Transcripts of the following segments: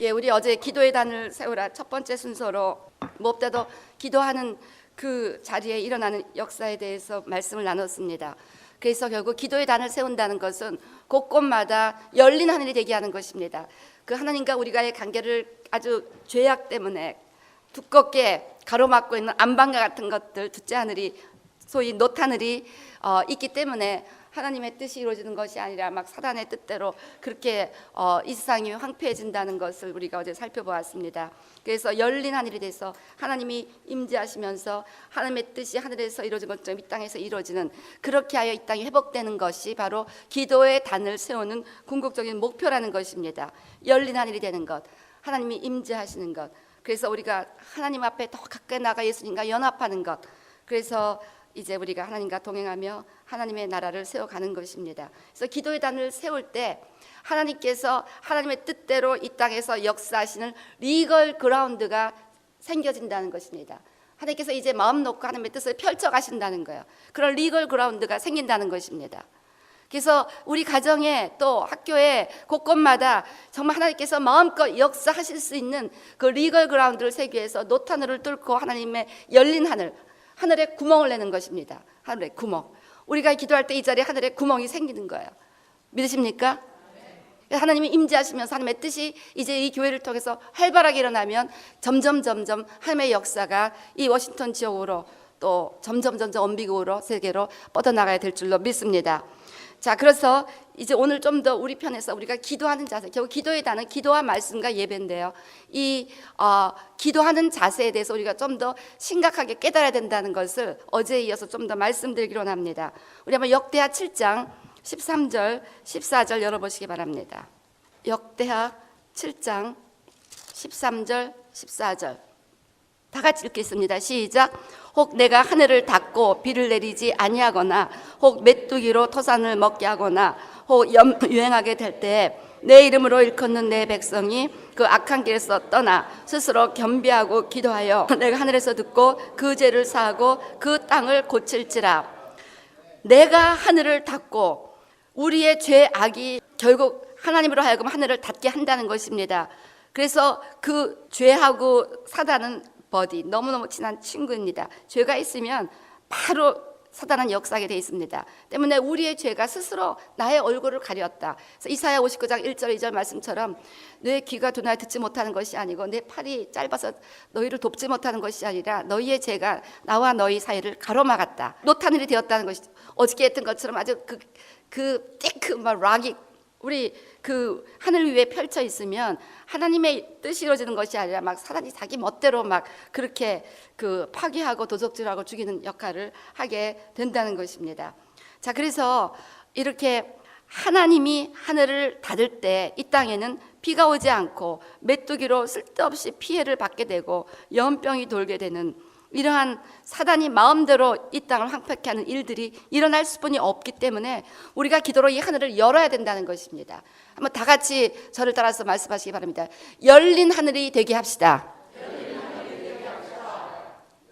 예, 우리 어제 기도의 단을 세우라 첫 번째 순서로 무엇보다도 기도하는 그 자리에 일어나는 역사에 대해서 말씀을 나눴습니다. 그래서 결국 기도의 단을 세운다는 것은 곳곳마다 열린 하늘이 되게 하는 것입니다. 그 하나님과 우리가의 관계를 아주 죄악 때문에 두껍게 가로막고 있는 안방과 같은 것들, 둘째 하늘이, 소위 놋하늘이 있기 때문에 하나님의 뜻이 이루어지는 것이 아니라 막 사단의 뜻대로 그렇게 이 세상이 황폐해진다는 것을 우리가 어제 살펴보았습니다. 그래서 열린 하늘이 돼서 하나님이 임재하시면서 하나님의 뜻이 하늘에서 이루어진 것처럼 이 땅에서 이루어지는, 그렇게 하여 이 땅이 회복되는 것이 바로 기도의 단을 세우는 궁극적인 목표라는 것입니다. 열린 하늘이 되는 것, 하나님이 임재하시는 것, 그래서 우리가 하나님 앞에 더 가까이 나가 예수님과 연합하는 것, 그래서 이제 우리가 하나님과 동행하며 하나님의 나라를 세워가는 것입니다. 그래서 기도의 단을 세울 때 하나님께서 하나님의 뜻대로 이 땅에서 역사하시는 리걸 그라운드가 생겨진다는 것입니다. 하나님께서 이제 마음 놓고 하나님의 뜻을 펼쳐가신다는 거예요. 그런 리걸 그라운드가 생긴다는 것입니다. 그래서 우리 가정에 또 학교에 곳곳마다 정말 하나님께서 마음껏 역사하실 수 있는 그 리걸 그라운드를 세기 위해서 놋하늘을 뚫고 하나님의 열린 하늘, 하늘에 구멍을 내는 것입니다. 하늘에 구멍. 우리가 기도할 때 이 자리에 하늘에 구멍이 생기는 거예요. 믿으십니까? 하나님이 임재하시면서 하나님의 뜻이 이제 이 교회를 통해서 활발하게 일어나면 점점 하나님의 역사가 이 워싱턴 지역으로 또 점점 언비국으로 세계로 뻗어나가야 될 줄로 믿습니다. 자, 그래서 이제 오늘 좀 더 우리 편에서 우리가 기도하는 자세, 결국 기도의 단은 기도와 말씀과 예배인데요. 이 기도하는 자세에 대해서 우리가 좀 더 심각하게 깨달아야 된다는 것을 어제에 이어서 좀 더 말씀드리기로 합니다. 우리 한번 역대하 7장 13절, 14절 열어보시기 바랍니다. 역대하 7장 13절, 14절 다 같이 읽겠습니다. 시작. 혹 내가 하늘을 닫고 비를 내리지 아니하거나 혹 메뚜기로 토산을 먹게 하거나 혹 유행하게 될 때에 내 이름으로 일컫는 내 백성이 그 악한 길에서 떠나 스스로 겸비하고 기도하여 내가 하늘에서 듣고 그 죄를 사하고 그 땅을 고칠지라. 내가 하늘을 닫고, 우리의 죄악이 결국 하나님으로 하여금 하늘을 닫게 한다는 것입니다. 그래서 그 죄하고 사단은 버디, 너무너무 친한 친구입니다. 죄가 있으면 바로 사단은 역사하게 돼 있습니다. 때문에 우리의 죄가 스스로 나의 얼굴을 가렸다. 그래서 이사야 59장 1절 2절 말씀처럼 내 귀가 둔하여 듣지 못하는 것이 아니고 내 팔이 짧아서 너희를 돕지 못하는 것이 아니라 너희의 죄가 나와 너희 사이를 가로막았다. 놋하늘이 되었다는 것이죠. 어저께 했던 것처럼 아주 그 띠크 막 락이 우리 그 하늘 위에 펼쳐 있으면 하나님의 뜻이 이루어지는 것이 아니라 막 사단이 자기 멋대로 막 그렇게 그 파괴하고 도적질하고 죽이는 역할을 하게 된다는 것입니다. 자, 그래서 이렇게 하나님이 하늘을 닫을 때 이 땅에는 비가 오지 않고 메뚜기로 쓸데없이 피해를 받게 되고 연병이 돌게 되는, 이러한 사단이 마음대로 이 땅을 황폐케 하는 일들이 일어날 수뿐이 없기 때문에 우리가 기도로 이 하늘을 열어야 된다는 것입니다. 한번 다 같이 저를 따라서 말씀하시기 바랍니다. 열린 하늘이 되게 합시다.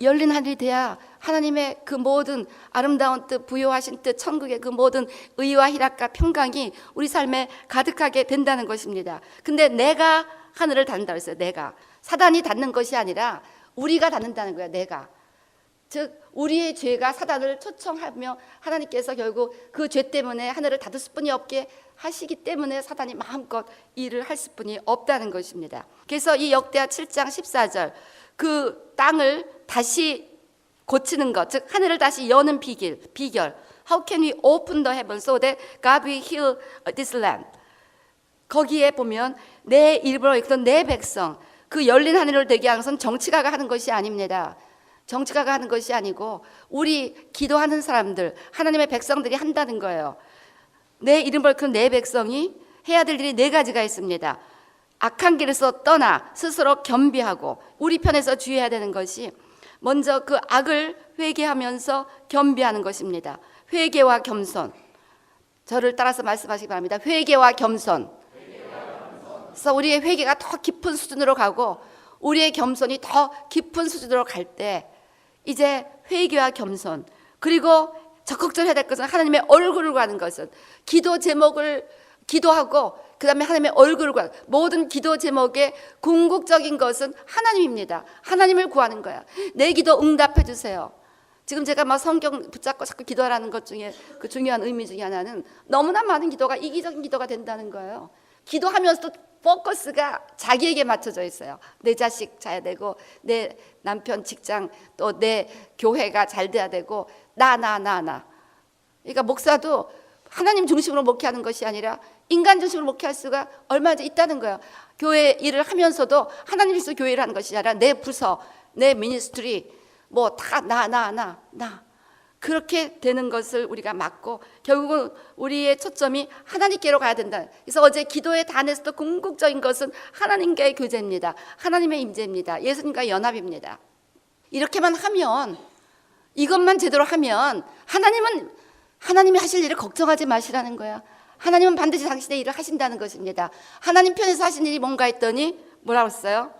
열린 하늘이 돼야 하나님의 그 모든 아름다운 뜻, 부요하신 뜻, 천국의 그 모든 의와 희락과 평강이 우리 삶에 가득하게 된다는 것입니다. 근데 내가 하늘을 닫는다고 했어요. 내가. 사단이 닫는 것이 아니라 우리가 닫는다는 거야. 내가. 즉 우리의 죄가 사단을 초청하며 하나님께서 결국 그 죄 때문에 하늘을 닫을 수뿐이 없게 하시기 때문에 사단이 마음껏 일을 할 수뿐이 없다는 것입니다. 그래서 이 역대하 7장 14절 그 땅을 다시 고치는 것, 즉 하늘을 다시 여는 비결. How can we open the heaven so that God will heal this land? 거기에 보면 내 일부러 이끌던 내 백성, 그 열린 하늘을 되게 하는 것은 정치가가 하는 것이 아닙니다. 정치가가 하는 것이 아니고 우리 기도하는 사람들, 하나님의 백성들이 한다는 거예요. 내 이름을 그 내 백성이 해야 될 일이 네 가지가 있습니다. 악한 길에서 떠나 스스로 겸비하고, 우리 편에서 주의해야 되는 것이 먼저 그 악을 회개하면서 겸비하는 것입니다. 회개와 겸손. 저를 따라서 말씀하시기 바랍니다. 회개와 겸손. 그래서 우리의 회개가 더 깊은 수준으로 가고 우리의 겸손이 더 깊은 수준으로 갈 때 이제 회개와 겸손, 그리고 적극적으로 해야 될 것은 하나님의 얼굴을 구하는 것은 기도 제목을 기도하고 그다음에 하나님의 얼굴을 구하는, 모든 기도 제목의 궁극적인 것은 하나님입니다. 하나님을 구하는 거야. 내 기도 응답해 주세요. 지금 제가 막 성경 붙잡고 자꾸 기도하라는 것 중에 그 중요한 의미 중에 하나는 너무나 많은 기도가 이기적인 기도가 된다는 거예요. 기도하면서도 포커스가 자기에게 맞춰져 있어요. 내 자식 잘 되고, 내 남편 직장, 또 내 교회가 잘 돼야 되고, 나. 그러니까 목사도 하나님 중심으로 목회하는 것이 아니라 인간 중심으로 목회할 수가 얼마나 있다는 거예요. 교회 일을 하면서도 하나님 중심으로 교회를 하는 것이 아니라 내 부서, 내 미니스트리, 뭐 다 나. 그렇게 되는 것을 우리가 막고 결국은 우리의 초점이 하나님께로 가야 된다. 그래서 어제 기도의 단에서도 궁극적인 것은 하나님과의 교제입니다. 하나님의 임재입니다. 예수님과의 연합입니다. 이렇게만 하면, 이것만 제대로 하면 하나님이 하실 일을 걱정하지 마시라는 거야. 하나님은 반드시 당신의 일을 하신다는 것입니다. 하나님 편에서 하신 일이 뭔가 했더니 뭐라고 했어요?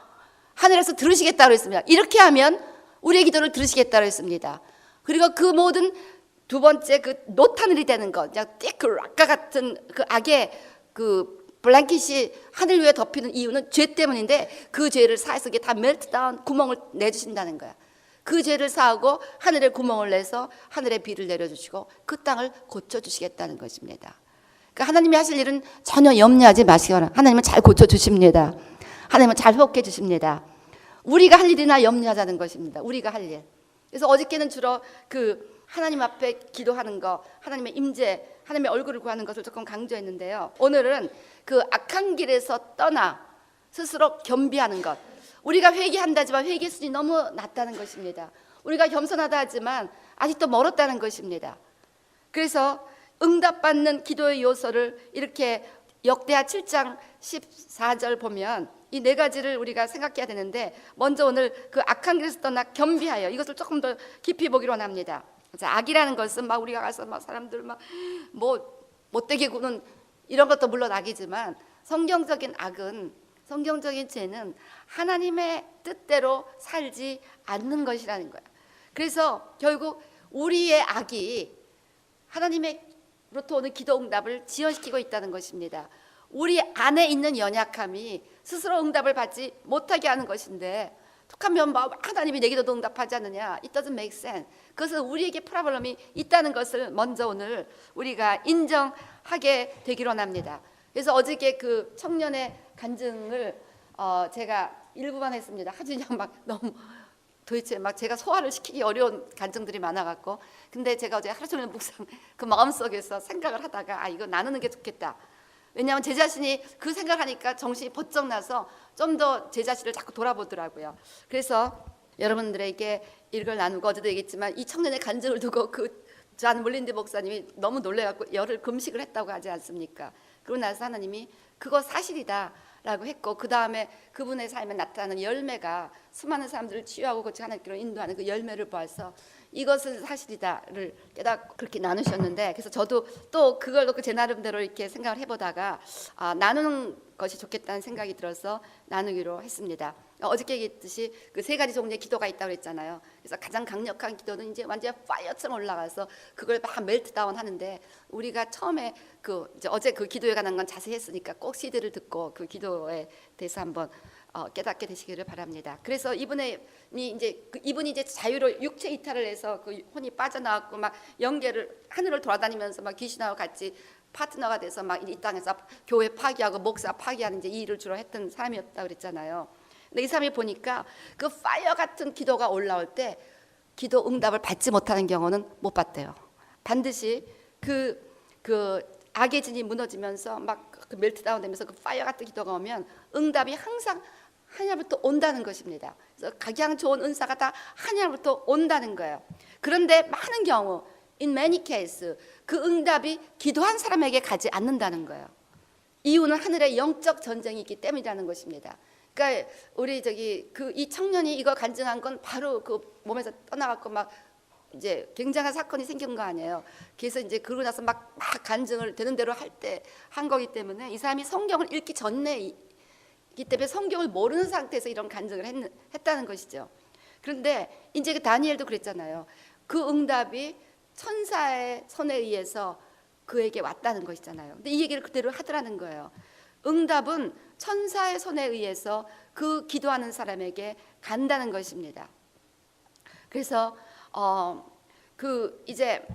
하늘에서 들으시겠다고 했습니다. 이렇게 하면 우리의 기도를 들으시겠다고 했습니다. 그리고 그 모든 두 번째 그 노타늘이 되는 것, 그냥 띠크 락과 같은 그 악의 그 블랭킷이 하늘 위에 덮이는 이유는 죄 때문인데, 그 죄를 사해서 다 멜트다운, 구멍을 내주신다는 거야. 그 죄를 사하고 하늘에 구멍을 내서 하늘에 비를 내려주시고 그 땅을 고쳐주시겠다는 것입니다. 그러니까 하나님이 하실 일은 전혀 염려하지 마시거나, 하나님은 잘 고쳐주십니다. 하나님은 잘 회복해 주십니다. 우리가 할 일이나 염려하자는 것입니다. 우리가 할 일. 그래서 어저께는 주로 그 하나님 앞에 기도하는 거, 하나님의 임재, 하나님의 얼굴을 구하는 것을 조금 강조했는데요. 오늘은 그 악한 길에서 떠나 스스로 겸비하는 것. 우리가 회개한다지만 회개 수준이 너무 낮다는 것입니다. 우리가 겸손하다 하지만 아직도 멀었다는 것입니다. 그래서 응답받는 기도의 요소를 이렇게 역대하 7장 14절 보면 이 네 가지를 우리가 생각해야 되는데, 먼저 오늘 그 악한 길에서 떠나 겸비하여, 이것을 조금 더 깊이 보기로 합니다. 악이라는 것은 막 우리가 가서 막 사람들 막 뭐 못되게 구는 이런 것도 물론 악이지만, 성경적인 악은, 성경적인 죄는 하나님의 뜻대로 살지 않는 것이라는 거야. 그래서 결국 우리의 악이 하나님의로부터 오는 기도 응답을 지연시키고 있다는 것입니다. 우리 안에 있는 연약함이 스스로 응답을 받지 못하게 하는 것인데, 툭하면 하나님이 내 기도도 응답하지 않느냐? It doesn't make sense. 그것은 우리에게 프로블럼이 있다는 것을 먼저 오늘 우리가 인정하게 되기로 합니다. 그래서 어저께 그 청년의 간증을 제가 일부만 했습니다. 하주 그냥 막 너무 도대체 막 제가 소화를 시키기 어려운 간증들이 많아갖고, 근데 제가 어제 하루 종일 묵상 그 마음속에서 생각을 하다가 이거 나누는 게 좋겠다. 왜냐하면 제 자신이 그 생각하니까 정신이 번쩍 나서 좀 더 제 자신을 자꾸 돌아보더라고요. 그래서 여러분들에게 이걸 나누고, 어제도 얘기했지만 이 청년의 간증을 두고 그 잔 물린디 목사님이 너무 놀래갖고 열흘 금식을 했다고 하지 않습니까? 그러고 나서 하나님이 그거 사실이다라고 했고, 그 다음에 그분의 삶에 나타나는 열매가 수많은 사람들을 치유하고 고치고 하나님께로 인도하는 그 열매를 보아서 이것은 사실이다를 깨닫고 그렇게 나누셨는데, 그래서 저도 또 그걸 놓고 제 나름대로 이렇게 생각을 해보다가 나누는 것이 좋겠다는 생각이 들어서 나누기로 했습니다. 어저께 얘기했듯이 그 세 가지 종류의 기도가 있다고 그랬잖아요. 그래서 가장 강력한 기도는 이제 완전 파이어처럼 올라가서 그걸 막 멜트다운 하는데, 우리가 처음에 그 이제 어제 그 기도에 관한 건 자세히 했으니까 꼭 CD를 듣고 그 기도에 대해서 한번 깨닫게 되시기를 바랍니다. 그래서 이분이 이제 자유로 육체 이탈을 해서 그 혼이 빠져나왔고 막 영계를 하늘을 돌아다니면서 막 귀신하고 같이 파트너가 돼서 막 이 땅에서 교회 파기하고 목사 파기하는 이제 이 일을 주로 했던 사람이었다고 그랬잖아요. 근데 이 사람이 보니까 그 파이어 같은 기도가 올라올 때 기도 응답을 받지 못하는 경우는 못 받대요. 반드시 그 악의 진이 무너지면서 막 그 멜트다운 되면서 그 파이어 같은 기도가 오면 응답이 항상 하나님부터 온다는 것입니다. 그래서 가장 좋은 은사가 다 하나님부터 온다는 거예요. 그런데 많은 경우, in many cases, 그 응답이 기도한 사람에게 가지 않는다는 거예요. 이유는 하늘의 영적 전쟁이 있기 때문이라는 것입니다. 그러니까 우리 이 청년이 이거 간증한 건 바로 그 몸에서 떠나갖고 막 이제 굉장한 사건이 생긴 거 아니에요. 그래서 이제 그러고 나서 막 간증을 되는 대로 한 거기 때문에 이 사람이 성경을 읽기 전에 이 때문에 성경을 모르는 상태에서 이런 간증을 했다는 것이죠. 그런데 이제 그 다니엘도 그랬잖아요. 그 응답이 천사의 손에 의해서 그에게 왔다는 것이잖아요. 근데 이 얘기를 그대로 하더라는 거예요. 응답은 천사의 손에 의해서 그 기도하는 사람에게 간다는 것입니다. 그래서 이제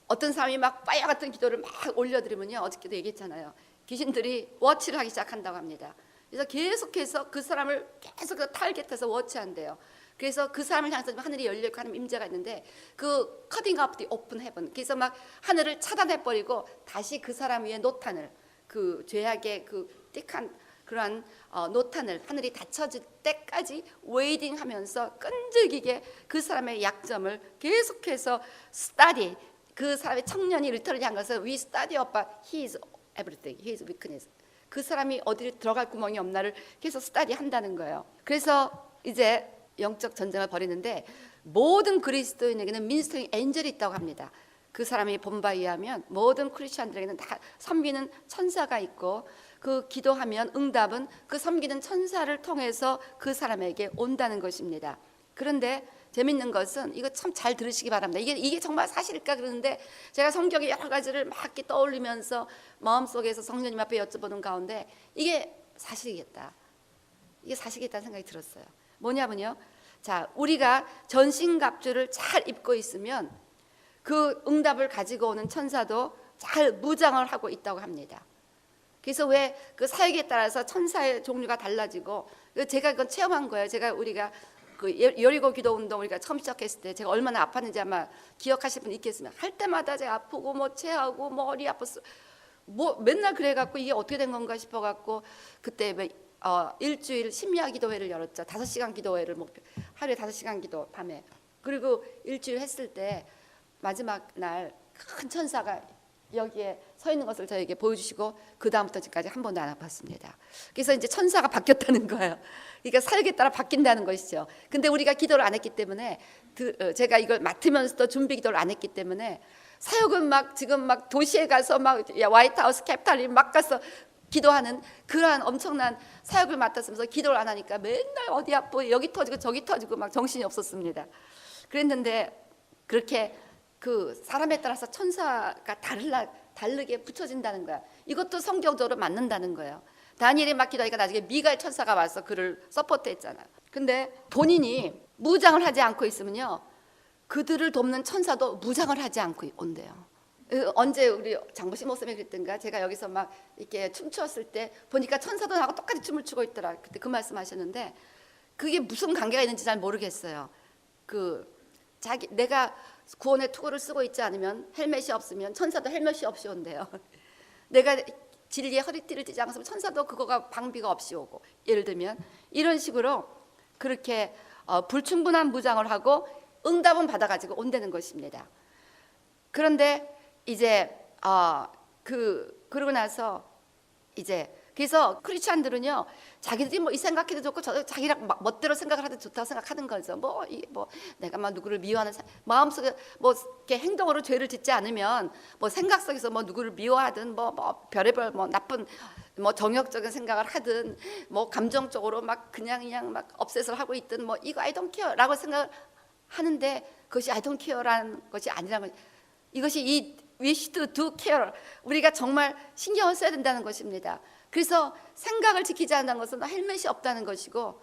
어떤 사람이 막 파이어 같은 기도를 막 올려드리면요, 어저께도 얘기했잖아요. 귀신들이 워치를 하기 시작한다고 합니다. 그래서 계속해서 그 사람을 계속 타겟해서 워치한대요. 그래서 그 사람을 향해서 하늘이 열려있고 하나님 임재가 있는데 그 커팅 업 디 오픈 헤븐, 그래서 막 하늘을 차단해버리고 다시 그 사람 위에 노탄을, 그 죄악의 그 띡한 그러한 노탄을 하늘이 닫혀질 때까지 웨이딩하면서 끈질기게 그 사람의 약점을 계속해서 스타디, 그 사람의 청년이 리터를 향한 것을 we study about his everything, his weakness. 그 사람이 어디를 들어갈 구멍이 없나를 계속 스타디 한다는 거예요. 그래서 이제 영적 전쟁을 벌이는데 모든 그리스도인에게는 미니스터링 엔젤이 있다고 합니다. 그 사람이 본 바에 의하면 모든 크리스천들에게는 다 섬기는 천사가 있고 그 기도하면 응답은 그 섬기는 천사를 통해서 그 사람에게 온다는 것입니다. 그런데 재밌는 것은 이거 참 잘 들으시기 바랍니다. 이게 정말 사실일까 그러는데 제가 성경의 여러 가지를 막 이렇게 떠올리면서 마음속에서 성령님 앞에 여쭤보는 가운데 이게 사실이겠다. 이게 사실이겠다는 생각이 들었어요. 뭐냐면요. 자, 우리가 전신갑주를 잘 입고 있으면 그 응답을 가지고 오는 천사도 잘 무장을 하고 있다고 합니다. 그래서 왜 그 사역에 따라서 천사의 종류가 달라지고, 제가 그건 체험한 거예요. 우리가 그 여리고 기도 운동 우리가 처음 시작했을 때 제가 얼마나 아팠는지 아마 기억하실 분 있겠으면 할 때마다 제가 아프고 뭐 체하고 뭐 머리 아팠어. 뭐 맨날 그래갖고 이게 어떻게 된 건가 싶어갖고 그때 일주일 심야 기도회를 열었죠. 5시간 기도회를 목표, 하루에 5시간 기도 밤에. 그리고 일주일 했을 때 마지막 날 큰 천사가 여기에 서 있는 것을 저에게 보여주시고 그 다음부터 지금까지 한 번도 안 아팠습니다. 그래서 이제 천사가 바뀌었다는 거예요. 그러니까 사역에 따라 바뀐다는 것이죠. 근데 우리가 기도를 안 했기 때문에 제가 이걸 맡으면서도 준비 기도를 안 했기 때문에 사역은 막 지금 막 도시에 가서 막 화이트하우스 캡탈린 막 가서 기도하는 그러한 엄청난 사역을 맡았으면서 기도를 안 하니까 맨날 어디 아프고 여기 터지고 저기 터지고 막 정신이 없었습니다. 그랬는데 그렇게 그 사람에 따라서 천사가 다르게 붙여진다는 거야. 이것도 성경적으로 맞는다는 거예요. 다니엘이 막 기도하니까 나중에 미가엘 천사가 와서 그를 서포트했잖아요. 근데 본인이 무장을 하지 않고 있으면요, 그들을 돕는 천사도 무장을 하지 않고 온대요. 언제 우리 장보시 목사님이 그랬던가, 제가 여기서 막 이렇게 춤추었을 때 보니까 천사도 나하고 똑같이 춤을 추고 있더라. 그때 그 말씀하셨는데 그게 무슨 관계가 있는지 잘 모르겠어요. 내가 구원의 투구를 쓰고 있지 않으면, 헬멧이 없으면 천사도 헬멧이 없이 온대요. 내가 진리의 허리띠를 띠지 않으면 천사도 그거가 방비가 없이 오고, 예를 들면 이런 식으로 그렇게 불충분한 무장을 하고 응답은 받아가지고 온다는 것입니다. 그런데 이제 그러고 나서 이제 그래서 크리스찬들은요, 자기들이 뭐 이 생각해도 좋고 자기랑 멋대로 생각을 하도 좋다고 생각하는 거죠. 뭐 내가 막 누구를 미워하는 마음속에 뭐 이렇게 행동으로 죄를 짓지 않으면 뭐 생각 속에서 뭐 누구를 미워하든 뭐 별의별 뭐 나쁜 뭐 정욕적인 생각을 하든 뭐 감정적으로 막 그냥 막 obsess를 하고 있든 뭐 이거 I don't care라고 생각을 하는데 그것이 I don't care라는 것이 아니라는 거죠. 이것이 we should do care, 우리가 정말 신경을 써야 된다는 것입니다. 그래서 생각을 지키지 않는다는 것은 헬멧이 없다는 것이고,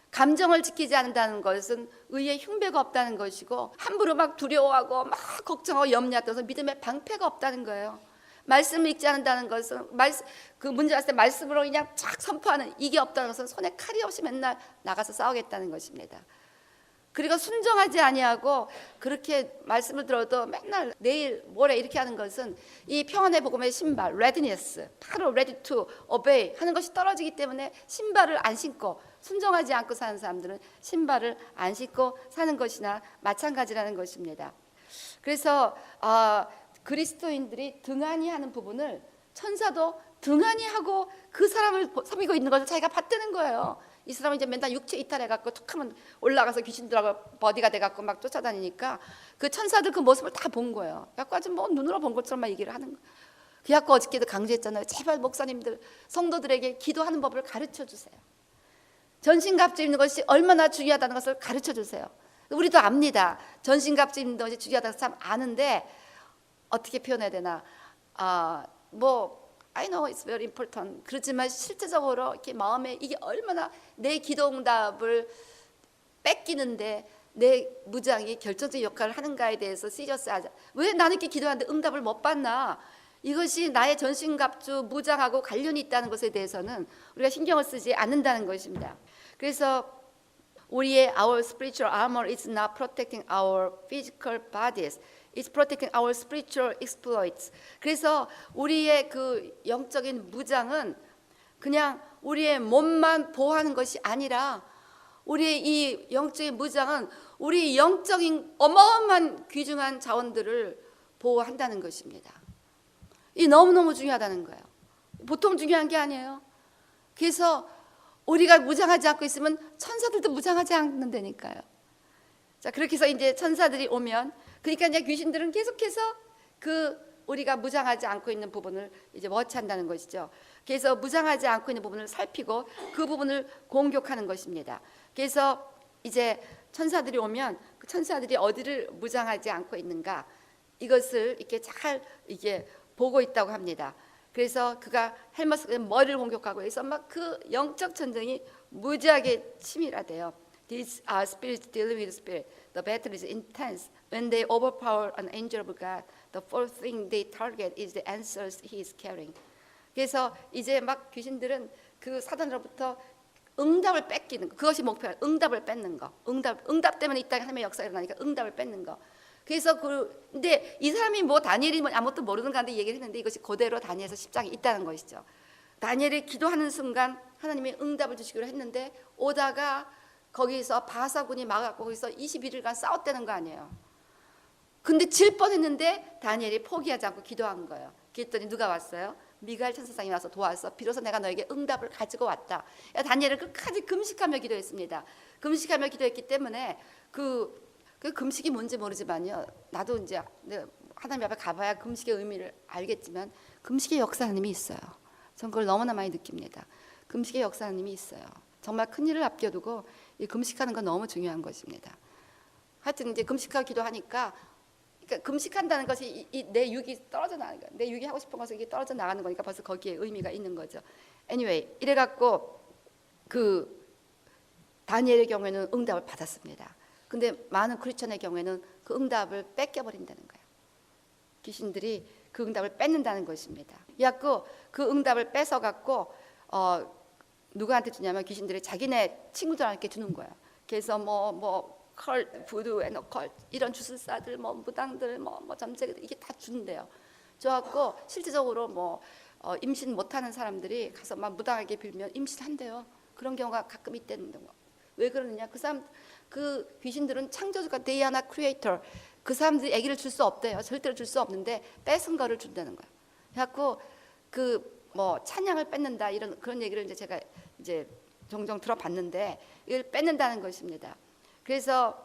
감정을 지키지 않는다는 것은 의의 흉배가 없다는 것이고, 함부로 막 두려워하고 막 걱정하고 염려하면서 믿음의 방패가 없다는 거예요. 말씀을 읽지 않는다는 것은 그 문제 왔을 때 말씀으로 그냥 쫙 선포하는 이게 없다는 것은 손에 칼이 없이 맨날 나가서 싸우겠다는 것입니다. 그리고 순종하지 아니하고 그렇게 말씀을 들어도 맨날 내일 모레 이렇게 하는 것은 이 평안의 복음의 신발 readiness, 바로 ready to obey 하는 것이 떨어지기 때문에 신발을 안 신고 순종하지 않고 사는 사람들은 신발을 안 신고 사는 것이나 마찬가지라는 것입니다. 그래서 그리스도인들이 등한히 하는 부분을 천사도 등한히 하고 그 사람을 섬기고 있는 것을 자기가 봤다는 거예요. 이 사람은 이제 맨날 육체 이탈해갖고 툭하면 올라가서 귀신들하고 버디가 돼갖고 막 쫓아다니니까 그 천사들 그 모습을 다 본 거예요. 그래갖고 아주 뭐 눈으로 본 것처럼 얘기를 하는 거예요. 그래갖고 어저께도 강조했잖아요. 제발 목사님들 성도들에게 기도하는 법을 가르쳐 주세요. 전신갑주 입는 것이 얼마나 중요하다는 것을 가르쳐 주세요. 우리도 압니다. 전신갑주 입는 것이 중요하다는 참 아는데 어떻게 표현해야 되나, 뭐 I know it's very important. 그렇지만 실제적으로 이렇게 마음에 이게 얼마나 내 기도 응답을 뺏기는데 내 무장이 결정적인 역할을 하는가에 대해서 시리어스하자. 왜 나는 이렇게 기도하는데 응답을 못 받나? 이것이 나의 전신갑주 무장하고 관련이 있다는 것에 대해서는 우리가 신경을 쓰지 않는다는 것입니다. 그래서 우리의 our spiritual armor is not protecting our physical bodies. It's protecting our spiritual exploits. 그래서 우리의 그 영적인 무장은 그냥 우리의 몸만 보호하는 것이 아니라 우리의 이 영적인 무장은 우리 영적인 어마어마한 귀중한 자원들을 보호한다는 것입니다. 이 너무너무 중요하다는 거예요. 보통 중요한 게 아니에요. 그래서 우리가 무장하지 않고 있으면 천사들도 무장하지 않는다니까요. 자, 그렇게 해서 이제 천사들이 오면, 그러니까 이제 귀신들은 계속해서 그 우리가 무장하지 않고 있는 부분을 이제 워치한다는 것이죠. 그래서 무장하지 않고 있는 부분을 살피고 그 부분을 공격하는 것입니다. 그래서 이제 천사들이 오면 그 천사들이 어디를 무장하지 않고 있는가, 이것을 이렇게 잘 이게 보고 있다고 합니다. 그래서 그가 헬머스 머리를 공격하고 해서 막 그 영적 전쟁이 무지하게 치밀하대요. These are spirits dealing with spirit. The battle is intense. When they overpower an angel of God, the first thing they target is the answers he is carrying. 그래서 이제 막 귀신들은 그 사단으로부터 응답을 뺏기는 거, 그것이 목표예요. 응답을 뺏는 거. 응답 때문에 이 땅에 하나님의 역사가 일어나니까 응답을 뺏는 거. 그래서 근데 이 사람이 뭐 다니엘이 뭐 아무것도 모르는 가운데 얘기를 했는데 이것이 그대로 다니엘서 10장에 있다는 것이죠. 다니엘이 기도하는 순간 하나님이 응답을 주시기로 했는데 오다가 거기서 바사군이 막아갖고 거기서 21일간 싸웠다는 거 아니에요. 근데 질 뻔했는데 다니엘이 포기하지 않고 기도한 거예요. 그랬더니 누가 왔어요? 미가엘 천사장이 와서 도와서 비로소 내가 너에게 응답을 가지고 왔다. 다니엘은 끝까지 금식하며 기도했습니다. 금식하며 기도했기 때문에 그 금식이 뭔지 모르지만요, 나도 이제 하나님 앞에 가봐야 금식의 의미를 알겠지만 금식의 역사 하나님이 있어요. 전 그걸 너무나 많이 느낍니다. 금식의 역사 하나님이 있어요. 정말 큰 일을 앞겨두고 이 금식하는 건 너무 중요한 것입니다. 하여튼 이제 금식하고 기도하니까, 그러니까 금식한다는 것이 내 육이 떨어져 나가는 거야. 내 육이 하고 싶은 것이 이게 떨어져 나가는 거니까 벌써 거기에 의미가 있는 거죠. Anyway, 이래갖고 그 다니엘의 경우에는 응답을 받았습니다. 근데 많은 크리스천의 경우에는 그 응답을 뺏겨버린다는 거예요. 귀신들이 그 응답을 뺏는다는 것입니다. 그래갖고 그 응답을 뺏어갖고 누구한테 주냐면 귀신들이 자기네 친구들한테 주는 거예요. 그래서 컬, 부두, 에너컬 이런 주술사들, 무당들, 점쟁이들 이게 다 준대요. 줘갖고 실질적으로 임신 못하는 사람들이 가서 막 무당하게 빌면 임신한대요. 그런 경우가 가끔 있다는 거. 왜 그러느냐? 그 귀신들은 창조주가 they are not creator. 그 사람들이 아기를 줄 수 없대요. 절대로 줄 수 없는데 뺏은 거를 준다는 거예요. 그래갖고 찬양을 뺏는다 이런 그런 얘기를 이제 제가 이제 종종 들어봤는데 이걸 뺏는다는 것입니다. 그래서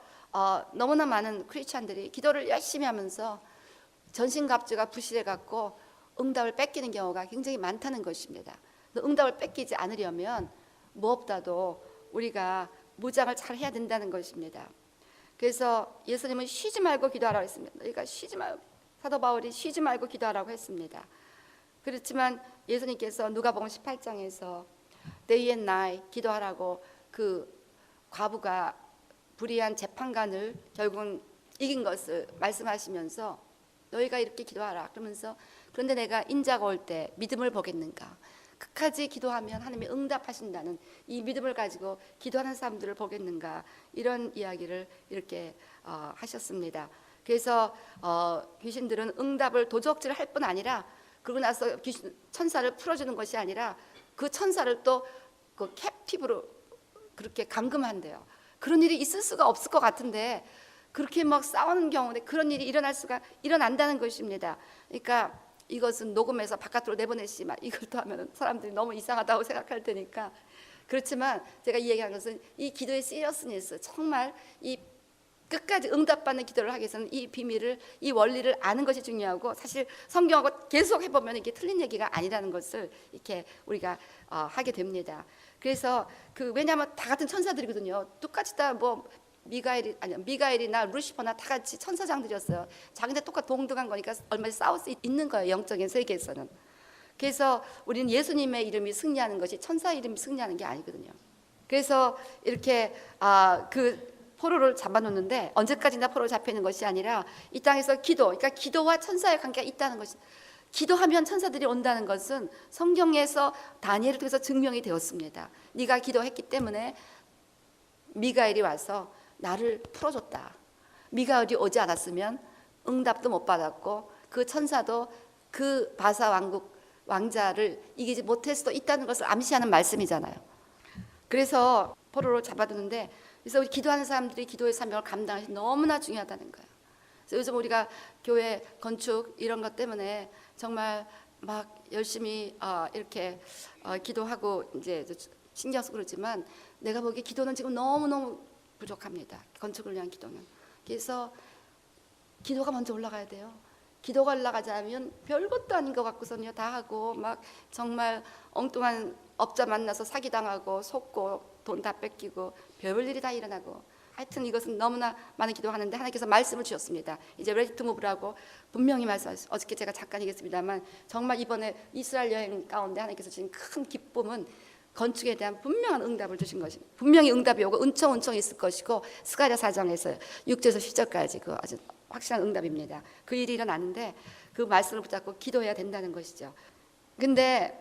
너무나 많은 크리스찬들이 기도를 열심히 하면서 전신갑주가 부실해 갖고 응답을 뺏기는 경우가 굉장히 많다는 것입니다. 응답을 뺏기지 않으려면 무엇보다도 우리가 무장을 잘 해야 된다는 것입니다. 그래서 예수님은 쉬지 말고 기도하라고 했습니다. 그러니까 쉬지 말고, 사도 바울이 쉬지 말고 기도하라고 했습니다. 그렇지만 예수님께서 누가복음 18장에서 day and night 기도하라고 그 과부가 불의한 재판관을 결국은 이긴 것을 말씀하시면서 너희가 이렇게 기도하라 그러면서 그런데 내가 인자가 올 때 믿음을 보겠는가, 끝까지 기도하면 하나님이 응답하신다는 이 믿음을 가지고 기도하는 사람들을 보겠는가, 이런 이야기를 이렇게 하셨습니다. 그래서 귀신들은 응답을 도적질할 뿐 아니라 그러고 나서 천사를 풀어주는 것이 아니라 그 천사를 또 그 캡티브로 그렇게 감금한대요. 그런 일이 있을 수가 없을 것 같은데 그렇게 막 싸우는 경우에 그런 일이 일어난다는 것입니다. 그러니까 이것은 녹음해서 바깥으로 내보내시 막 이걸 또 하면 사람들이 너무 이상하다고 생각할 테니까. 그렇지만 제가 이 얘기하는 것은 이 기도의 시리어스니스, 정말 이 끝까지 응답받는 기도를 하기 위해서는 이 비밀을, 이 원리를 아는 것이 중요하고, 사실 성경하고 계속 해보면 이게 틀린 얘기가 아니라는 것을 이렇게 우리가 하게 됩니다. 그래서 왜냐하면 다 같은 천사들이거든요. 똑같이 다 미가엘이나 루시퍼나 다 같이 천사장들이었어요. 자기네 똑같이 동등한 거니까 얼마나 싸울 수 있는 거예요, 영적인 세계에서는. 그래서 우리는 예수님의 이름이 승리하는 것이 천사 이름이 승리하는 게 아니거든요. 그래서 이렇게 그 포로를 잡아놓는데 언제까지나 포로로 잡혀 있는 것이 아니라 이 땅에서 그러니까 기도와 천사의 관계가 있다는 것이, 기도하면 천사들이 온다는 것은 성경에서 다니엘을 통해서 증명이 되었습니다. 네가 기도했기 때문에 미가엘이 와서 나를 풀어줬다. 미가엘이 오지 않았으면 응답도 못 받았고 그 천사도 그 바사 왕국 왕자를 이기지 못할 수도 있다는 것을 암시하는 말씀이잖아요. 그래서 포로로 잡아두는데, 그래서 우리 기도하는 사람들이 기도의 사명을 감당하는 것이 너무나 중요하다는 거예요. 그래서 요즘 우리가 교회 건축 이런 것 때문에 정말 막 열심히 이렇게 기도하고 이제 신경 쓰고 그러지만 내가 보기에 기도는 지금 너무너무 부족합니다. 건축을 위한 기도는. 그래서 기도가 먼저 올라가야 돼요. 기도가 올라가자면 별것도 아닌 것 같고서는요 다 하고 막 정말 엉뚱한 업자 만나서 사기당하고 속고 돈 다 뺏기고 별일이 다 일어나고, 하여튼 이것은 너무나 많은 기도하는데 하나님께서 말씀을 주셨습니다. 이제 레디 투 무브라고 분명히 말씀하셨어요. 어저께 제가 잠깐 얘기했습니다만 정말 이번에 이스라엘 여행 가운데 하나님께서 주신 큰 기쁨은 건축에 대한 분명한 응답을 주신 것입니다. 분명히 응답이 오고 은총이 있을 것이고, 스가랴 4장에서 6절에서 10절까지 그 아주 확실한 응답입니다. 그 일이 일어나는데 그 말씀을 붙잡고 기도해야 된다는 것이죠. 근데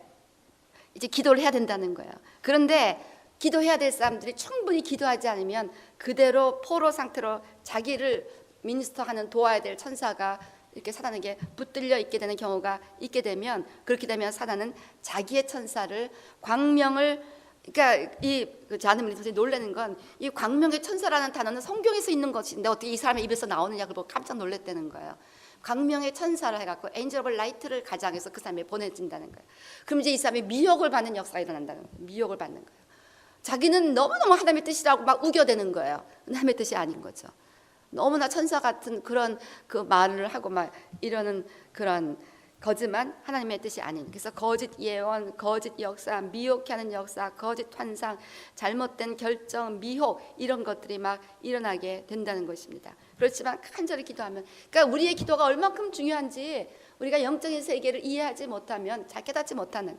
이제 기도를 해야 된다는 거예요. 그런데 기도해야 될 사람들이 충분히 기도하지 않으면 그대로 포로 상태로 자기를 미니스터하는 도와야 될 천사가 이렇게 사단에게 붙들려 있게 되는 경우가 있게 되면, 그렇게 되면 사단은 자기의 천사를 광명을, 그러니까 이 자느님이 선생님 놀라는 건 이 광명의 천사라는 단어는 성경에서 있는 것인데 어떻게 이 사람의 입에서 나오느냐 그걸 보고 깜짝 놀랐다는 거예요. 광명의 천사를 해갖고 엔젤 오브 라이트를 가장해서 그 사람이 보내진다는 거예요. 그럼 이제 이 사람이 미혹을 받는 역사가 일어난다는 거예요. 미혹을 받는 거예요. 자기는 너무너무 하나님의 뜻이라고 막 우겨대는 거예요. 하나님의 뜻이 아닌 거죠. 너무나 천사 같은 그런 그 말을 하고 막 이러는 그런 거지만 하나님의 뜻이 아닌, 그래서 거짓 예언, 거짓 역사, 미혹해 하는 역사, 거짓 환상, 잘못된 결정, 미혹 이런 것들이 막 일어나게 된다는 것입니다. 그렇지만 간절히 기도하면, 그러니까 우리의 기도가 얼만큼 중요한지 우리가 영적인 세계를 이해하지 못하면, 잘 깨닫지 못하는,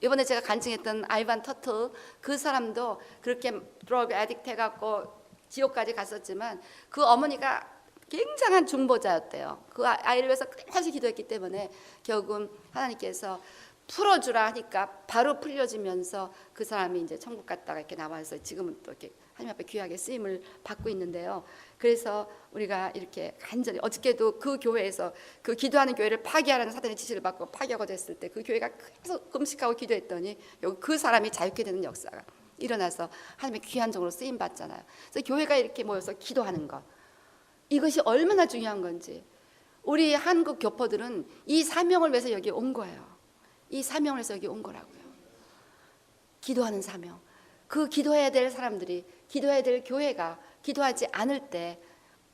이번에 제가 간증했던 아이반 터틀, 그 사람도 그렇게 드러그 애딕트 해갖고 지옥까지 갔었지만 그 어머니가 굉장한 중보자였대요. 그 아이를 위해서 끊임없이 기도했기 때문에 결국은 하나님께서 풀어주라 하니까 바로 풀려지면서 그 사람이 이제 천국 갔다가 이렇게 나와서 지금은 또 이렇게 하나님 앞에 귀하게 쓰임을 받고 있는데요. 그래서 우리가 이렇게 간절히, 어저께도 그 교회에서 그 기도하는 교회를 파괴하라는 사단의 지시를 받고 파괴하고자 했을 때 그 교회가 계속 금식하고 기도했더니 여기 그 사람이 자유케 되는 역사가 일어나서 하나님의 귀한 종으로 쓰임 받잖아요. 그래서 교회가 이렇게 모여서 기도하는 것, 이것이 얼마나 중요한 건지, 우리 한국 교포들은 이 사명을 위해서 여기 온 거예요. 이 사명을 위해서 여기 온 거라고요. 기도하는 사명. 그 기도해야 될 사람들이, 기도해야 될 교회가 기도하지 않을 때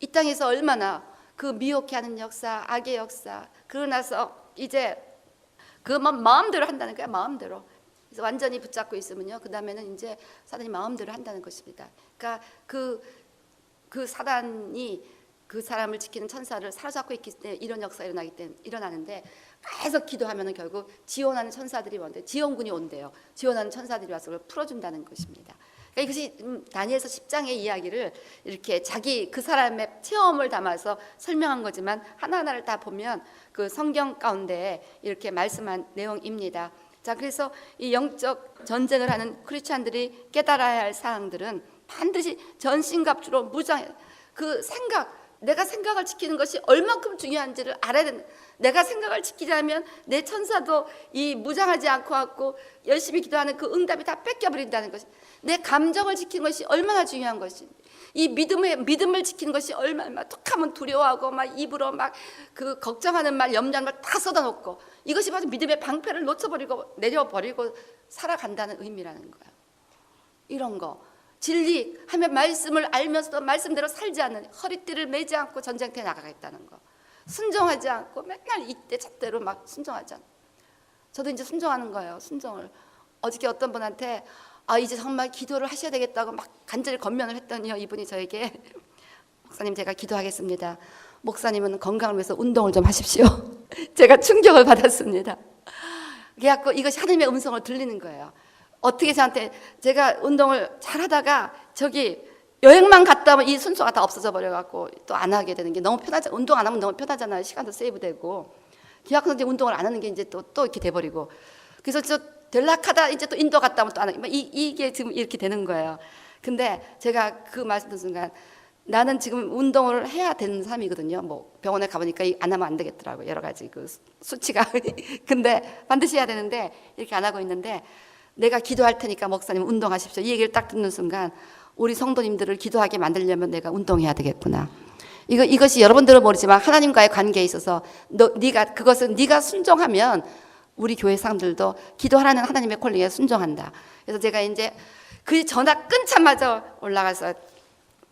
이 땅에서 얼마나 그 미혹해 하는 역사, 악의 역사, 그러고 나서 이제 그만 마음대로 한다는 거야. 마음대로. 그래서 완전히 붙잡고 있으면요, 그 다음에는 이제 사단이 마음대로 한다는 것입니다. 그러니까 그 사단이 그 사람을 지키는 천사를 사로잡고 있기 때문에 이런 역사가 일어나는데, 계속 기도하면은 결국 지원하는 천사들이 오는데, 지원군이 온대요. 지원하는 천사들이 와서 그걸 풀어준다는 것입니다. 그러니까 이것이 다니엘서 10장의 이야기를 이렇게 자기 그 사람의 체험을 담아서 설명한 거지만 하나하나를 다 보면 그 성경 가운데 이렇게 말씀한 내용입니다. 자, 그래서 이 영적 전쟁을 하는 크리스찬들이 깨달아야 할 사항들은 반드시 전신갑주로 무장해, 그 생각, 내가 생각을 지키는 것이 얼만큼 중요한지를 알아야 된다. 내가 생각을 지키자면 내 천사도 이 무장하지 않고 왔고 열심히 기도하는 그 응답이 다 뺏겨버린다는 것이, 내 감정을 지키는 것이 얼마나 중요한 것이, 이 믿음을 지키는 것이 얼마나, 툭하면 두려워하고 막 입으로 막 그 걱정하는 말, 염려하는 말 다 쏟아놓고, 이것이 바로 믿음의 방패를 놓쳐버리고 내려버리고 살아간다는 의미라는 거예요. 이런 거 진리 하면 말씀을 알면서도 말씀대로 살지 않는, 허리띠를 매지 않고 전쟁터에 나가겠다는 거, 순종하지 않고 맨날 이때 저때로 막 순종하지 않고, 저도 이제 순종하는 거예요. 순종을 어저께 어떤 분한테 이제 정말 기도를 하셔야 되겠다고 막 간절히 권면을 했더니요, 이분이 저에게 목사님 제가 기도하겠습니다. 목사님은 건강을 위해서 운동을 좀 하십시오. 제가 충격을 받았습니다. 그래갖고 이것이 하나님의 음성을 들리는 거예요. 어떻게 저한테, 제가 운동을 잘하다가 저기 여행만 갔다 오면 이 순서가 다 없어져 버려갖고 또 안 하게 되는 게 너무 편하죠. 운동 안 하면 너무 편하잖아요. 시간도 세이브되고. 기왕서 이제 운동을 안 하는 게 이제 또 이렇게 돼버리고. 그래서 저 될락하다 이제 또 인도 갔다 오면 또 안 하고 이게 지금 이렇게 되는 거예요. 근데 제가 그 말씀 듣는 순간 나는 지금 운동을 해야 되는 사람이거든요. 뭐 병원에 가보니까 안 하면 안 되겠더라고요. 여러 가지 그 수치가. 근데 반드시 해야 되는데 이렇게 안 하고 있는데 내가 기도할 테니까 목사님 운동하십시오. 이 얘기를 딱 듣는 순간 우리 성도님들을 기도하게 만들려면 내가 운동해야 되겠구나. 이것이 여러분들은 모르지만 하나님과의 관계에 있어서 그것은 네가 순종하면 우리 교회 사람들도 기도하라는 하나님의 콜링에 순종한다. 그래서 제가 이제 그 전화 끊자마자 올라가서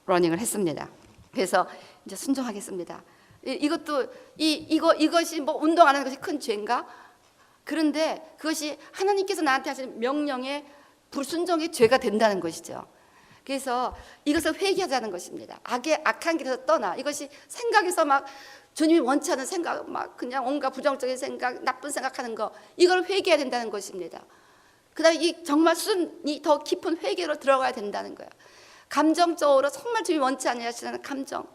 러닝을 했습니다. 그래서 이제 순종하겠습니다. 이것이 뭐 운동하는 것이 큰 죄인가? 그런데 그것이 하나님께서 나한테 하시는 명령의 불순종의 죄가 된다는 것이죠. 그래서 이것을 회개하자는 것입니다. 악한 길에서 떠나. 이것이 생각에서 막 주님이 원치 않은 생각, 막 그냥 온갖 부정적인 생각, 나쁜 생각하는 거, 이걸 회개해야 된다는 것입니다. 그다음에 이 정말 이 더 깊은 회개로 들어가야 된다는 거예요. 감정적으로 정말 주님이 원치 않으시는 감정,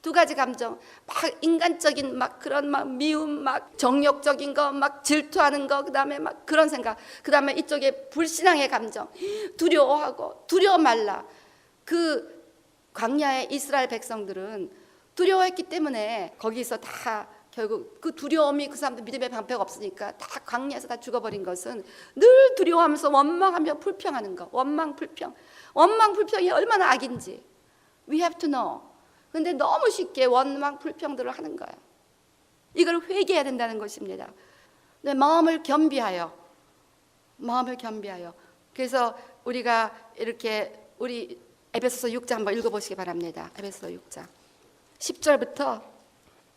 두 가지 감정, 막 인간적인 막 그런 막 미움, 막 정욕적인 거, 막 질투하는 거, 그다음에 막 그런 생각, 그다음에 이쪽에 불신앙의 감정, 두려워하고 두려워 말라. 그 광야의 이스라엘 백성들은 두려워했기 때문에 거기서 다 결국 그 두려움이 그 사람들 믿음의 방패가 없으니까 다 광야에서 다 죽어버린 것은 늘 두려워하면서 원망하며 불평하는 거. 원망 불평이 얼마나 악인지 we have to know. 근데 너무 쉽게 원망 불평들을 하는 거예요. 이걸 회개해야 된다는 것입니다. 네, 마음을 겸비하여. 그래서 우리가 이렇게 우리 에베소서 6장 한번 읽어보시기 바랍니다. 에베소서 6장 10절부터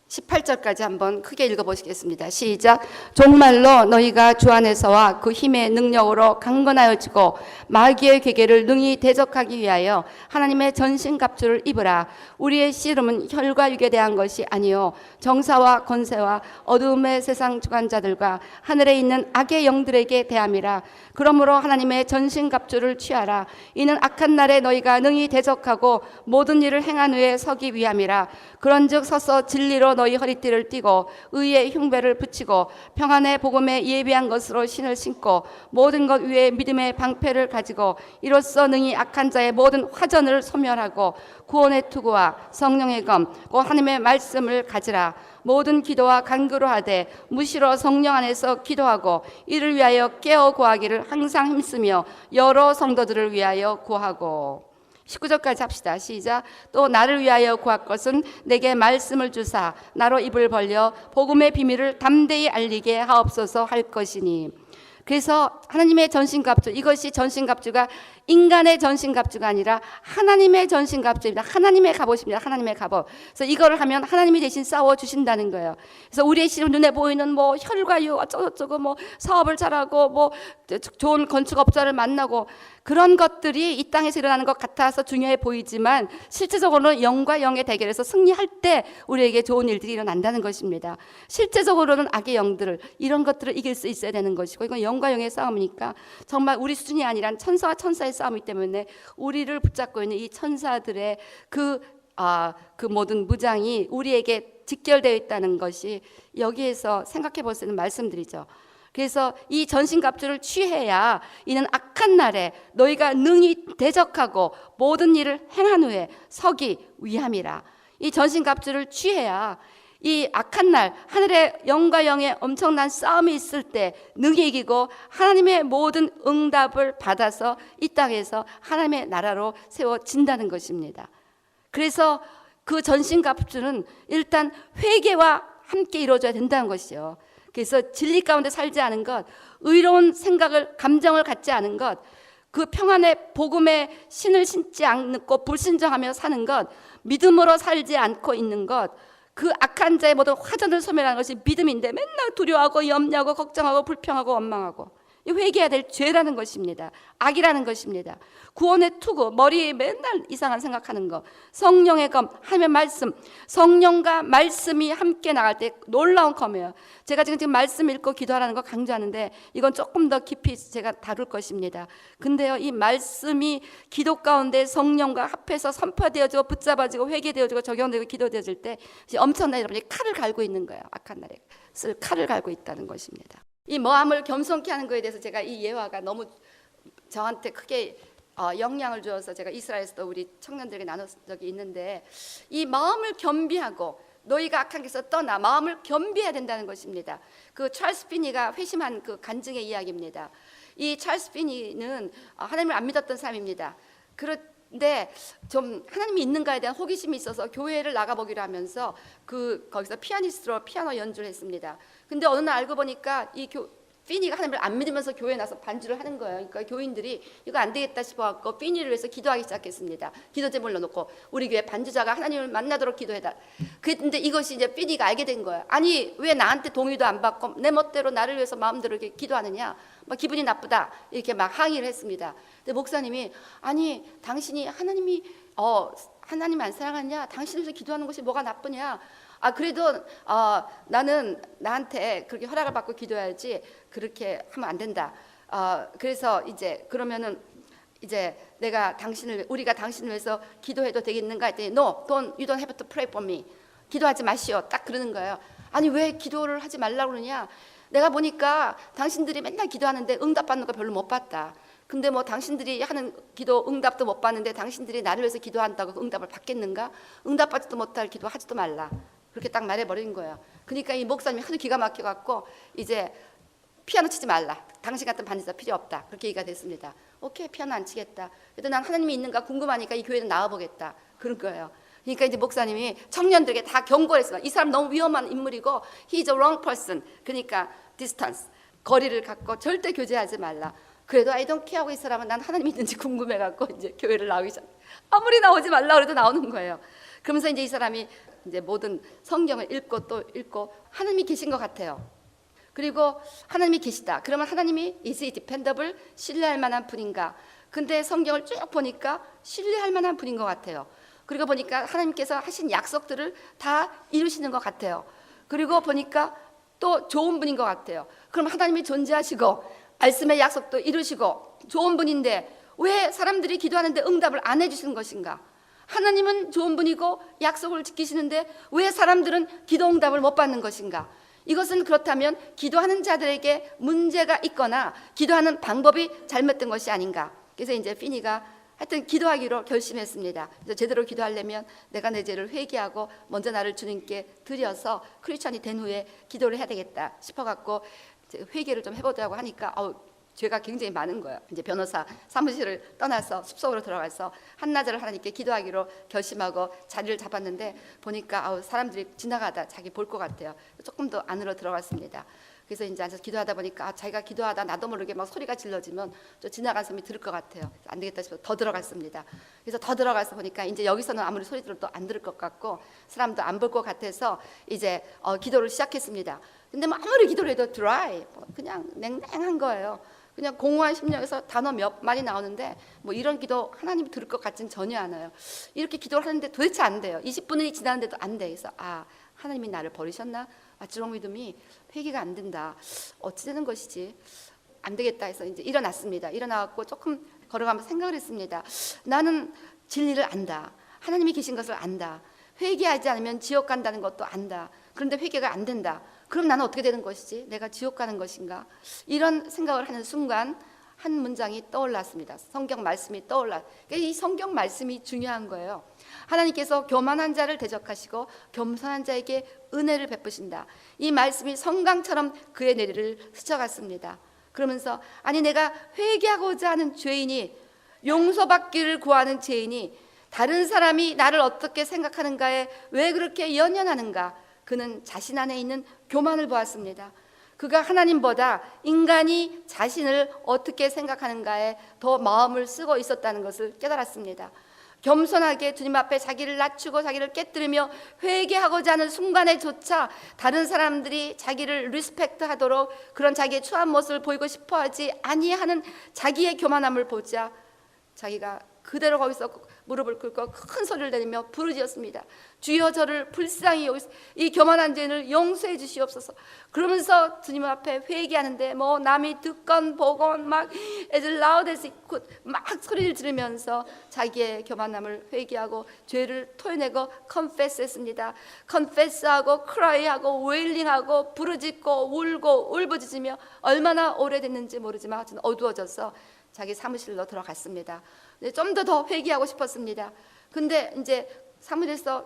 18절까지 한번 크게 읽어보시겠습니다. 시작. 종말로 너희가 주 안에서와 그 힘의 능력으로 강건하여지고 마귀의 괴계를 능히 대적하기 위하여 하나님의 전신갑주를 입으라. 우리의 씨름은 혈과 육에 대한 것이 아니요 정사와 권세와 어두움의 세상 주관자들과 하늘에 있는 악의 영들에게 대함이라. 그러므로 하나님의 전신갑주를 취하라. 이는 악한 날에 너희가 능히 대적하고 모든 일을 행한 후에 서기 위함이라. 그런즉 서서 진리로 너희 허리띠를 띠고 의의 흉배를 붙이고 평안의 복음에 예비한 것으로 신을 신고 모든 것 위에 믿음의 방패를 가지고 이로써 능히 악한 자의 모든 화전을 소멸하고 구원의 투구와 성령의 검 곧 하나님의 말씀을 가지라. 모든 기도와 간구로 하되 무시로 성령 안에서 기도하고 이를 위하여 깨어 구하기를 항상 힘쓰며 여러 성도들을 위하여 구하고. 19절까지 합시다. 시작. 또 나를 위하여 구할 것은 내게 말씀을 주사 나로 입을 벌려 복음의 비밀을 담대히 알리게 하옵소서 할 것이니. 그래서 하나님의 전신갑주, 이것이 전신갑주가 인간의 전신갑주가 아니라 하나님의 전신갑주입니다. 하나님의 갑옷입니다. 하나님의 갑옷. 그래서 이거를 하면 하나님이 대신 싸워주신다는 거예요. 그래서 우리의 실은 눈에 보이는 뭐 혈과 육 어쩌고저쩌고 뭐 사업을 잘하고 뭐 좋은 건축업자를 만나고 그런 것들이 이 땅에서 일어나는 것 같아서 중요해 보이지만 실제적으로는 영과 영의 대결에서 승리할 때 우리에게 좋은 일들이 일어난다는 것입니다. 실제적으로는 악의 영들을 이런 것들을 이길 수 있어야 되는 것이고 이건 영과 영의 싸움이니까 정말 우리 수준이 아니라 천사와 천사의 싸움이기 때문에 우리를 붙잡고 있는 이 천사들의 그 모든 무장이 우리에게 직결되어 있다는 것이 여기에서 생각해 볼 수 있는 말씀들이죠. 그래서 이 전신갑주를 취해야 이는 악한 날에 너희가 능히 대적하고 모든 일을 행한 후에 서기 위함이라. 이 전신갑주를 취해야 이 악한 날 하늘의 영과 영의 엄청난 싸움이 있을 때 능히 이기고 하나님의 모든 응답을 받아서 이 땅에서 하나님의 나라로 세워진다는 것입니다. 그래서 그 전신갑주는 일단 회개와 함께 이루어져야 된다는 것이요. 그래서 진리 가운데 살지 않은 것, 의로운 생각을 감정을 갖지 않은 것, 그 평안의 복음에 신을 신지 않고 불신정하며 사는 것, 믿음으로 살지 않고 있는 것, 그 악한 자의 모든 화전을 소멸하는 것이 믿음인데 맨날 두려워하고 염려하고 걱정하고 불평하고 원망하고 회개해야 될 죄라는 것입니다. 악이라는 것입니다. 구원의 투구, 머리에 맨날 이상한 생각하는 거, 성령의 검, 하나님의 말씀, 성령과 말씀이 함께 나갈 때 놀라운 검이에요. 제가 지금 말씀 읽고 기도하라는 거 강조하는데 이건 조금 더 깊이 제가 다룰 것입니다. 근데요, 이 말씀이 기도 가운데 성령과 합해서 선포되어지고 붙잡아지고 회개되어지고 적용되고 기도되어질 때 엄청난 여러분이 칼을 갈고 있는 거예요. 악한 날에 쓸 칼을 갈고 있다는 것입니다. 이 마음을 겸손케 하는 것에 대해서 제가 이 예화가 너무 저한테 크게 영향을 주어서 제가 이스라엘에서도 우리 청년들에게 나눈 적이 있는데, 이 마음을 겸비하고 너희가 악한 길에서 떠나 마음을 겸비해야 된다는 것입니다. 그 찰스 피니가 회심한 그 간증의 이야기입니다. 이 찰스 피니는 하나님을 안 믿었던 사람입니다. 그런데 좀 하나님이 있는가에 대한 호기심이 있어서 교회를 나가보기로 하면서 거기서 피아니스트로 피아노 연주를 했습니다. 근데 어느 날 알고 보니까 피니가 하나님을 안 믿으면서 교회에 나서 반주를 하는 거예요. 그러니까 교인들이 이거 안 되겠다 싶어갖고 피니를 위해서 기도하기 시작했습니다. 기도 제목을 넣고 우리 교회 반주자가 하나님을 만나도록 기도해달. 그런데 이것이 이제 피니가 알게 된 거예요. 아니, 왜 나한테 동의도 안 받고 내 멋대로 나를 위해서 마음대로 이렇게 기도하느냐, 막 기분이 나쁘다, 이렇게 막 항의를 했습니다. 근데 목사님이, 아니 당신이 하나님 안 사랑하냐, 당신을 위해서 기도하는 것이 뭐가 나쁘냐, 그래도 나는 나한테 그렇게 허락을 받고 기도해야지 그렇게 하면 안 된다. 그래서 이제 그러면은 이제 우리가 당신을 위해서 기도해도 되겠는가 했더니 No, you don't have to pray for me. 기도하지 마시오. 딱 그러는 거예요. 아니, 왜 기도를 하지 말라고 그러냐, 내가 보니까 당신들이 맨날 기도하는데 응답받는 거 별로 못 봤다. 근데 뭐 당신들이 하는 기도 응답도 못 받는데 당신들이 나를 위해서 기도한다고 응답을 받겠는가? 응답받지도 못할 기도 하지도 말라. 그렇게 딱 말해버린 거예요. 그러니까 이 목사님이 하도 기가 막혀갖고 이제 피아노 치지 말라, 당신 같은 반주자 필요 없다, 그렇게 얘기가 됐습니다. 오케이, 피아노 안 치겠다. 그래도 난 하나님이 있는가 궁금하니까 이 교회는 나와보겠다, 그런 거예요. 그러니까 이제 목사님이 청년들에게 다 경고를 했어요. 이 사람 너무 위험한 인물이고 He's a wrong person. 그러니까 distance, 거리를 갖고 절대 교제하지 말라. 그래도 I don't care 하고 이 사람은 난 하나님 있는지 궁금해갖고 이제 교회를 나오기 시작. 아무리 나오지 말라 그래도 나오는 거예요. 그러면서 이제 이 사람이 이제 모든 성경을 읽고 또 읽고 하나님이 계신 것 같아요. 그리고 하나님이 계시다. 그러면 하나님이 is he dependable? 신뢰할 만한 분인가? 근데 성경을 쭉 보니까 신뢰할 만한 분인 것 같아요. 그리고 보니까 하나님께서 하신 약속들을 다 이루시는 것 같아요. 그리고 보니까 또 좋은 분인 것 같아요. 그럼 하나님이 존재하시고 말씀의 약속도 이루시고 좋은 분인데 왜 사람들이 기도하는데 응답을 안 해주시는 것인가? 하나님은 좋은 분이고 약속을 지키시는데 왜 사람들은 기도 응답을 못 받는 것인가? 이것은 그렇다면 기도하는 자들에게 문제가 있거나 기도하는 방법이 잘못된 것이 아닌가? 그래서 이제 피니가 하여튼 기도하기로 결심했습니다. 그래서 제대로 기도하려면 내가 내 죄를 회개하고 먼저 나를 주님께 드려서 크리스찬이 된 후에 기도를 해야 되겠다 싶어갖고 회개를 좀 해보자고 하니까 죄가 굉장히 많은 거예요. 이제 변호사 사무실을 떠나서 숲속으로 들어가서 한나절을 하나님께 기도하기로 결심하고 자리를 잡았는데 보니까 사람들이 지나가다 자기 볼 것 같아요. 조금 더 안으로 들어갔습니다. 그래서 이제 앉아서 기도하다 보니까 자기가 기도하다 나도 모르게 막 소리가 질러지면 저 지나간 사람이 들을 것 같아요. 안 되겠다 싶어서 더 들어갔습니다. 그래서 더 들어가서 보니까 이제 여기서는 아무리 소리 들어도 안 들을 것 같고 사람도 안 볼 것 같아서 이제 기도를 시작했습니다. 근데 뭐 아무리 기도를 해도 드라이, 그냥 냉랭한 거예요. 그냥 공허한 심령에서 단어 몇 마디 나오는데 뭐 이런 기도 하나님이 들을 것 같지는 전혀 않아요. 이렇게 기도를 하는데 도대체 안 돼요. 20분이 지났는데도 안 돼. 그래서 하나님이 나를 버리셨나? 주로 믿음이 회개가 안 된다. 어찌 되는 것이지? 안 되겠다 해서 이제 일어났습니다. 일어나갖고 조금 걸어가면서 생각을 했습니다. 나는 진리를 안다. 하나님이 계신 것을 안다. 회개하지 않으면 지옥 간다는 것도 안다. 그런데 회개가 안 된다. 그럼 나는 어떻게 되는 것이지? 내가 지옥 가는 것인가? 이런 생각을 하는 순간 한 문장이 떠올랐습니다. 성경 말씀이 떠올라. 이 성경 말씀이 중요한 거예요. 하나님께서 교만한 자를 대적하시고 겸손한 자에게 은혜를 베푸신다. 이 말씀이 성강처럼 그의 내리를 스쳐갔습니다. 그러면서 아니 내가 회개하고자 하는 죄인이, 용서받기를 구하는 죄인이 다른 사람이 나를 어떻게 생각하는가에 왜 그렇게 연연하는가? 그는 자신 안에 있는 교만을 보았습니다. 그가 하나님보다 인간이 자신을 어떻게 생각하는가에 더 마음을 쓰고 있었다는 것을 깨달았습니다. 겸손하게 주님 앞에 자기를 낮추고 자기를 깨뜨리며 회개하고자 하는 순간에조차 다른 사람들이 자기를 리스펙트하도록 그런 자기의 추한 모습을 보이고 싶어하지 아니하는 자기의 교만함을 보자 자기가 그대로 거기서 무릎을 꿇고 큰 소리를 내리며 부르짖었습니다. 주여 저를 불쌍히 여기서 이 교만한 죄인을 용서해 주시옵소서. 그러면서 주님 앞에 회개하는데 뭐 남이 듣건 보건 막 as loud as he could 막 소리를 지르면서 자기의 교만함을 회개하고 죄를 토해내고 confess했습니다. confess하고 cry하고 wailing하고 부르짖고 울고 울부짖으며 얼마나 오래됐는지 모르지만 하여튼 어두워져서 자기 사무실로 들어갔습니다. 좀 더 회개하고 싶었습니다. 근데 이제 사무실에서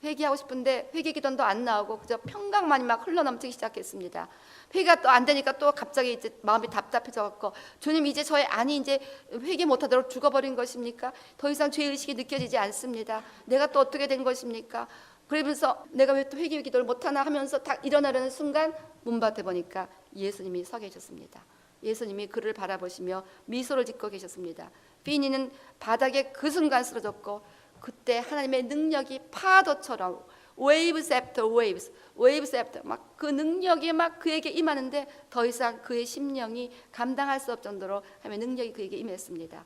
회개하고 싶은데 회개 기도도 안 나오고 그저 평강만이 막 흘러넘치기 시작했습니다. 회개가 또 안 되니까 또 갑자기 이제 마음이 답답해져 갖고 주님 이제 저의 안이 이제 회개 못하도록 죽어버린 것입니까? 더 이상 죄의식이 느껴지지 않습니다. 내가 또 어떻게 된 것입니까? 그러면서 내가 왜 또 회개 기도를 못하나 하면서 딱 일어나려는 순간 문밭에 보니까 예수님이 서 계셨습니다. 예수님이 그를 바라보시며 미소를 짓고 계셨습니다. 비니는 바닥에 그 순간 쓰러졌고 그때 하나님의 능력이 파도처럼 waves after waves, waves after 막 그 능력이 막 그에게 임하는데 더 이상 그의 심령이 감당할 수 없을 정도로 하나님의 능력이 그에게 임했습니다.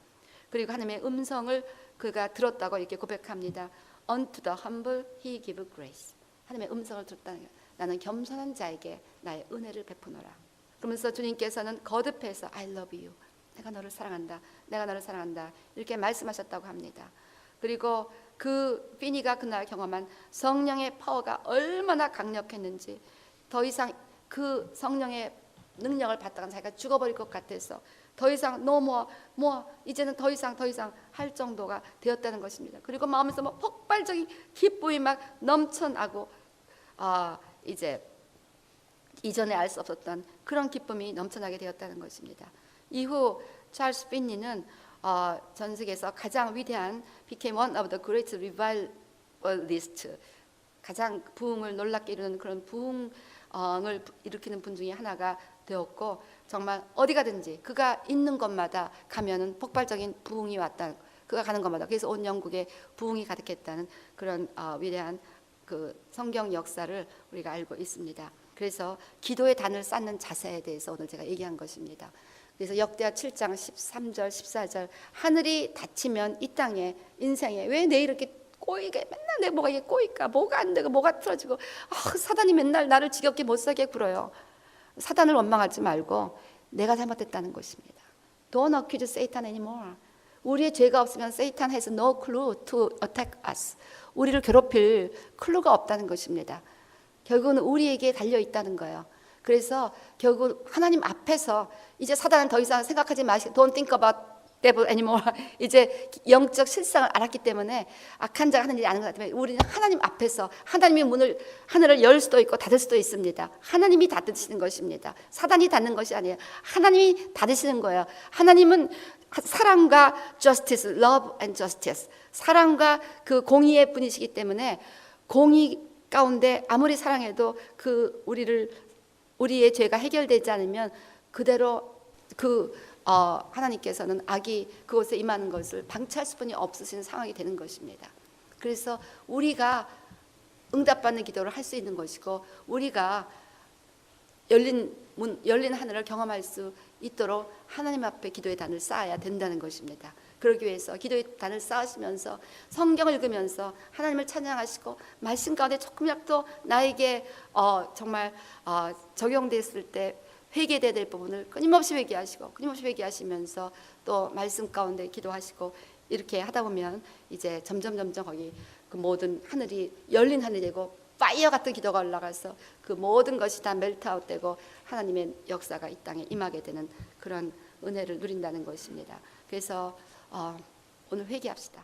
그리고 하나님의 음성을 그가 들었다고 이렇게 고백합니다. Unto the humble he give grace. 하나님의 음성을 들었다는 거예요. 나는 겸손한 자에게 나의 은혜를 베푸노라. 그러면서 주님께서는 거듭해서 I love you. 내가 너를 사랑한다. 내가 너를 사랑한다. 이렇게 말씀하셨다고 합니다. 그리고 그 비니가 그날 경험한 성령의 파워가 얼마나 강력했는지 더 이상 그 성령의 능력을 받다가 자기가 죽어버릴 것 같아서 더 이상 no more 이제는 더 이상 할 정도가 되었다는 것입니다. 그리고 마음에서 뭐 폭발적인 기쁨이 막 넘쳐나고 이제 이전에 알 수 없었던 그런 기쁨이 넘쳐나게 되었다는 것입니다. 이후 찰스 피니는 전 세계에서 가장 위대한 became one of the great revivalist 가장 부흥을 놀랍게 이루는 그런 부흥을 일으키는 분 중에 하나가 되었고 정말 어디 가든지 그가 있는 곳마다 가면은 폭발적인 부흥이 왔다. 그가 가는 곳마다 그래서 온 영국에 부흥이 가득했다는 그런 위대한 그 성경 역사를 우리가 알고 있습니다. 그래서 기도의 단을 쌓는 자세에 대해서 오늘 제가 얘기한 것입니다. 그래서 역대하 7장 13절 14절 하늘이 닫히면 이 땅에 인생에 왜 내 이렇게 꼬이게 맨날 내 뭐가 이게 꼬일까 뭐가 안 되고 뭐가 틀어지고 사단이 맨날 나를 지겹게 못 살게 굴어요. 사단을 원망하지 말고 내가 잘못했다는 것입니다. Don't accuse Satan anymore. 우리의 죄가 없으면 Satan has no clue to attack us. 우리를 괴롭힐 클루가 없다는 것입니다. 결국은 우리에게 달려 있다는 거예요. 그래서 결국 하나님 앞에서 이제 사단은 더 이상 생각하지 마시고 Don't think about devil anymore. 이제 영적 실상을 알았기 때문에 악한 자가 하는 일이 아닌 것 같으면 우리는 하나님 앞에서 하나님의 하늘을 열 수도 있고 닫을 수도 있습니다. 하나님이 닫으시는 것입니다. 사단이 닫는 것이 아니에요. 하나님이 닫으시는 거예요. 하나님은 사랑과 justice, love and justice, 사랑과 그 공의의 분이시기 때문에 공의 가운데 아무리 사랑해도 그 우리의 죄가 해결되지 않으면 그대로 하나님께서는 악이 그곳에 임하는 것을 방치할 수뿐이 없으신 상황이 되는 것입니다. 그래서 우리가 응답받는 기도를 할 수 있는 것이고 우리가 열린 하늘을 경험할 수 있도록 하나님 앞에 기도의 단을 쌓아야 된다는 것입니다. 그러기 위해서 기도의 단을 쌓으시면서 성경을 읽으면서 하나님을 찬양하시고 말씀 가운데 조금이라도 나에게 정말 적용됐을 때 회개돼야 될 부분을 끊임없이 회개하시면서 또 말씀 가운데 기도하시고 이렇게 하다 보면 이제 점점 거기 그 모든 하늘이 열린 하늘이 되고 파이어 같은 기도가 올라가서 그 모든 것이 다 멜트아웃 되고 하나님의 역사가 이 땅에 임하게 되는 그런 은혜를 누린다는 것입니다. 그래서 오늘 회개합시다.